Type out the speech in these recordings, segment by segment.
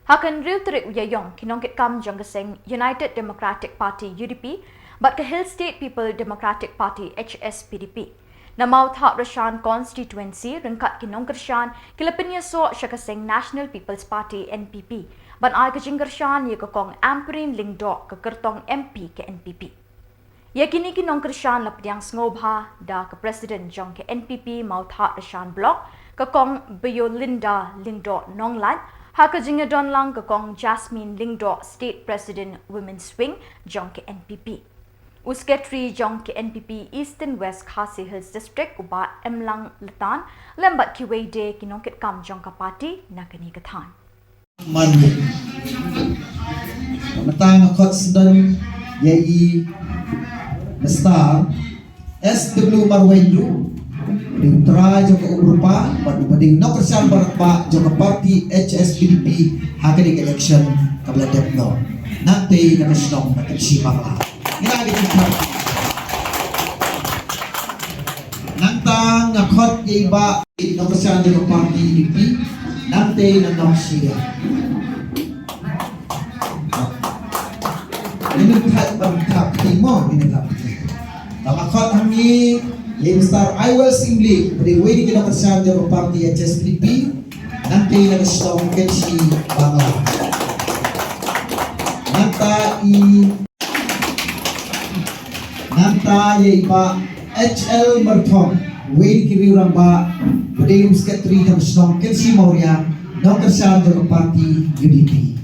Hakan riu terik uyayong kinongkit kam jong Seng United Democratic Party UDP, but ke Hill State People Democratic Party Hspdp. Na Mawthadraishan constituency ringkat kinongkershan kilapenya so Seng National People's Party NPP, ban ai ke jingkershan ye ke kong amperin lingdo ke kertong MP ke NPP. Ye kini kinongkershan lapdiang ngobha da ke Presiden jong ke NPP Mawthadraishan block ke kong Beyolinda lingdo nonglan. Haka jinga don lang ke kong Jasmine Lingdo State President Women's Wing jong ke NPP. Usketri jong ke NPP Eastern West Khasi Hills District uba emlang letan lembat ki weide kinongkit kam jong ka party nakani kathan. Manu. Matang akot sedang yai star SW Marwendu. Bading tra joko ubrupa, bading nokersan barakpa joko party Hspdp hakadik election kabla depno. Nanti na Shillong na Samla. Ngilagi kita. Nantang ngakot iba nokersan joko party DP nanti na Nongialam. Ini tak bertak timo ini tak. Ngakot kami Star I will simply beri wedi kita kerjaan joko party Hspdp nanti na Shillong kensi Samla. Nanta iba HL Merthom wedi kiri ramba beri sekretari dan Shillong kensi Mauria na kerjaan joko party UDP.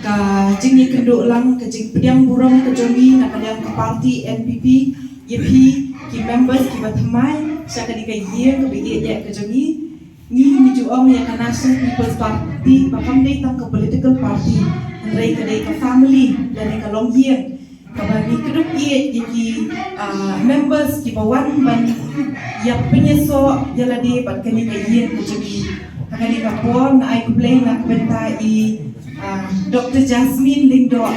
Ka jing kenduk lang ka jing pediang burung ka jongi nak kadang ka party NPP YP ki members ki bathamai sa ka dikai ye ka bigi ye ka jongi ni juong ya ka National People's Party bakam dei tang ka political party rei ka dei ka family dan ka long ye ka bagi keduk ye ki members ki bawan ban ya penyeso yala de bat ka ni ka ye ka jongi ka ni ka pon ai ku play nak benta I Dr. Jasmine Lingdo,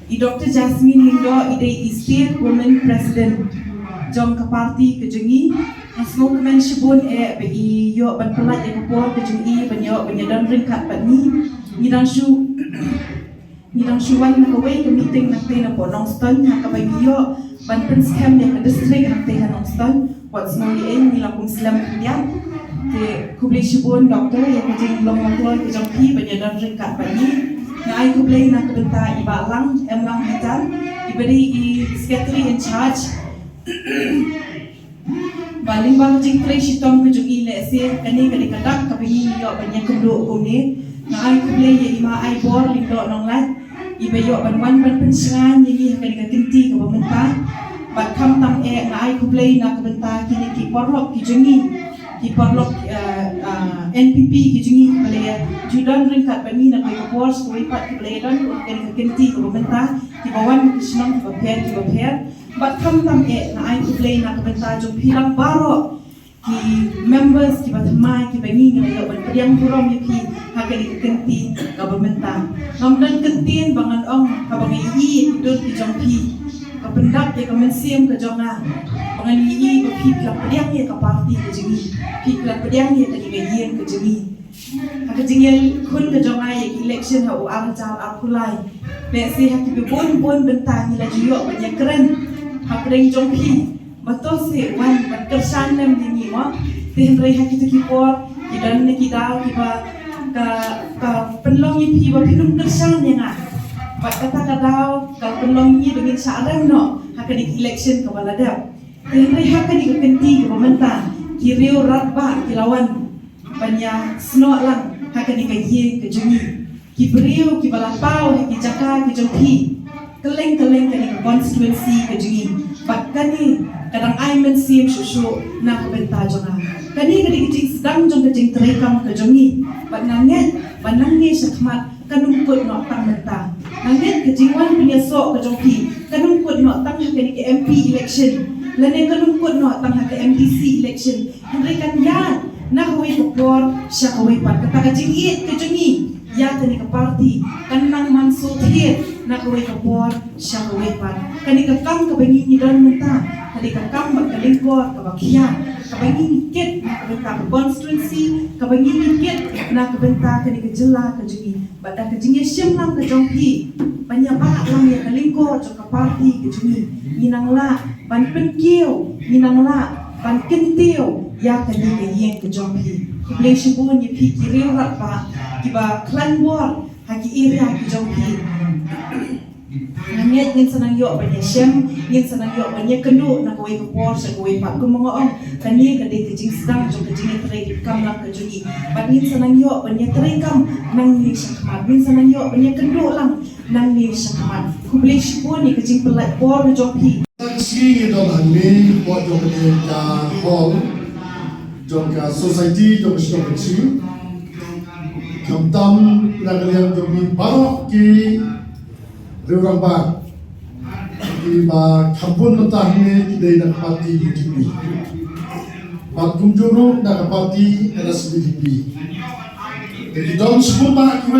Dr. Jasmine Lingdo, ide State Women President, jong ke parti kejengi, asmo kemen shibun bagi yo ban pelat yang Khubor kejengi banyak dan ringkat pani, nidang shuan nak away ke meeting nak teh nak ponong stone nak bagi yo ban penskem yang ke district nak teh nak stone, buat semua ni lakum Islam kemudian. Ke kublai shibun doktor yang kejeng long mangkol kejeng pi banyak dan ringkat bani na ai kublai nak benta ibalang emlang hitan diberi secretary in charge baling bang jing play shitong kejeng lese kani kali kadak kabini yo banyak kenduk kumne na ai kublai ye ima ai bor lindo nonglat ibe yo ban pensengan ye kali kenti ke pemerintah bat kam tam na ai kublai nak benta kini ki porlok kejengi ki parlok NPP ki jingi balaya judan ringkat bani na kay Khubor so ipat ki balaya don kay kenti ko benta ki bawan ki Shillong ki bapher bat kam tam na ai ki play na benta jo pilang baro ki members ki bathamai ki bani na yo ban pediang burom ki hakali kenti ka benta namdan kentin bangan ong ka bangai I dot ki jong pi ka pendak ya ka mensiam ka jonga bangan I ka pi ka pediang ya ka party ka jingi piklat pediang ye tadi gajian ke jemi hak jengel kun ke jongai election ha uang jal akulai besi hak bon bentang la jiyo banyak keren hak reng jongpi betul se wan berkesan nem ni mo teh rei hak itu Khubor kidan ne kidal kiba ka penlong yi pi ba pinum kersan yang ah bat kata kadau ka penlong yi dengan sarang no hak di election ke balada teh rei hak di kenti ke pemerintah kiriu ratba kilawan banyak snok lang haka ni kaye ke jumi ki beriu ki balapau ki jaka ki jongpi keleng kani constituency ke jumi bat kani kadang ai men sim susu na ke benta jonga kani kecing sedang jong kecing terekam ke jumi bat nanget banangi sakmat kanum put no tang benta nanget kecing wan punya sok ke jongpi kanum put no tang haka ni ke MP election lane kanum put no tang haka MDC election henrikan ya na huwi Khubor siya huwi pat kata kajing it kajingi ya tani ka party kanang manso thiet na huwi Khubor siya huwi pat kani ka kam ka bangi ni don menta kani ka kam ba kalingkor ka bakya kabangi nikit na kabenta constituency, kabangi nikit na kabenta Khuborjylla kejungi. Badak kejungi Shillong kejongpi, banyak lang yang kalingko jok parti kejungi. Minangla ban penkiu, minangla ban kentiu ya kani kayeng kejongpi. Kublai shibun ye pi kiri ratpa, kiba klan war haki area kejongpi. Nangit ngin sanang yok banyak shem, ngin sanang yok banyak kendu nak kawai Khubor sa kawai pak kumongoong kani kadai kejing sedang jom kejing terai kam lang kejungi. Bat ngin sanang yok banyak terai kam nang ni syakmat, ngin sanang yok banyak kendu lang nang ni syakmat. Kublai shibun ni kejing pelak por jompi. Seng itu hanya buat jom ke hall, jom ke society, jom ke Shillong kecil. Kamtam nak lihat jom ni barok ki Riurang Bang di kampung mentah ni kita nak parti UDP, Batung Juru nak parti Hspdp. Jadi dalam semua bang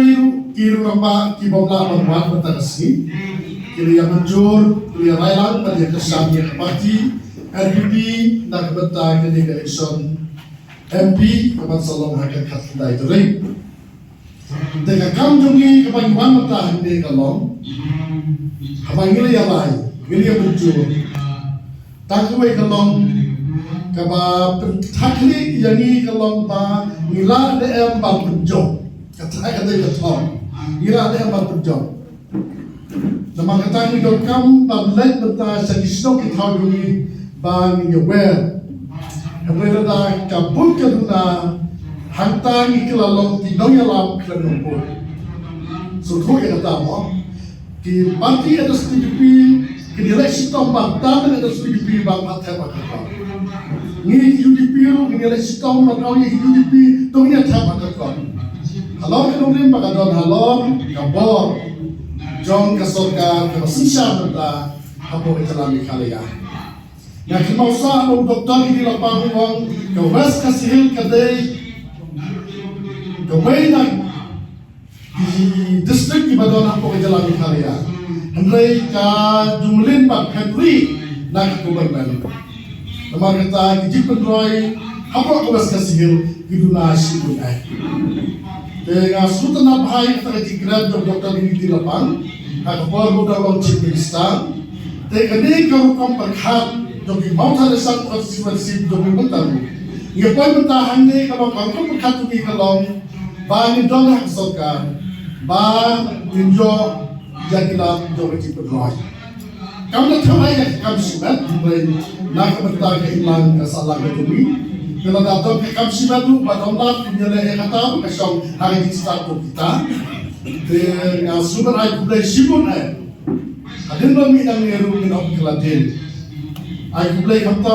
Riurang Bang kita bawa membuat mentah sini. Kita yang menjur, kita yang railang pada kesamnya parti NPP nak mentah kita election MP kepada Shillong hakat kita itu ring. Dengan kamu jungi kebanyakan mentah ini kalau habang ngili alai, ngili muncul. Takwe kalau kaba takli yangi kalau ba ngila de em ba punjong. Kata ketong. Ngila de em ba punjong. Nama kata ni kam ba lek mentah sakisno kita jungi ba ngewel. Ngewel dah kabut kaduna hantang ikilalong di Nongialam klanumpo. So tu yang kata mo, di parti Hspdp, di eleksi tahun pertama Hspdp bang Mawthadraishan. Ni UDP ru di eleksi tahun pertama UDP tu ni Mawthadraishan. Kalau kita lim bagadon halom, Khubor, jong kasorka kasisha benda Khuborjylla Meghalaya. Yang kimausa anu doktor di lapang wong khasinews kadai Gawai nak di distrik di Badon Khuborjylla Meghalaya, hendak ka jumlin bak Peit nak Khuborjylla. Nama kita kijik pendroy apa khasinews giduna shibun ai. Dengan sultan bahai kita kijikran doktor ini di lapang, Khubor muda long chief minister. Dengan ni kau berkat jogi Mawthadraishan konstitusi jogi mentah. Ia pun mentah ni kalau kau berkat jogi kalau bang dong hak sokar, bang injo jagilah jom itu berdoa. Kamu nak tahu ayat kamu sibat, boleh nak bertanya kehilangan kesalahan kami. Kalau datang ke kamu sibat tu, batamlah punya leh kata, kasih hari ini start kita. Dengan sumber air boleh sibuk air. Ada nama yang NEHU minum keladin. Air boleh kata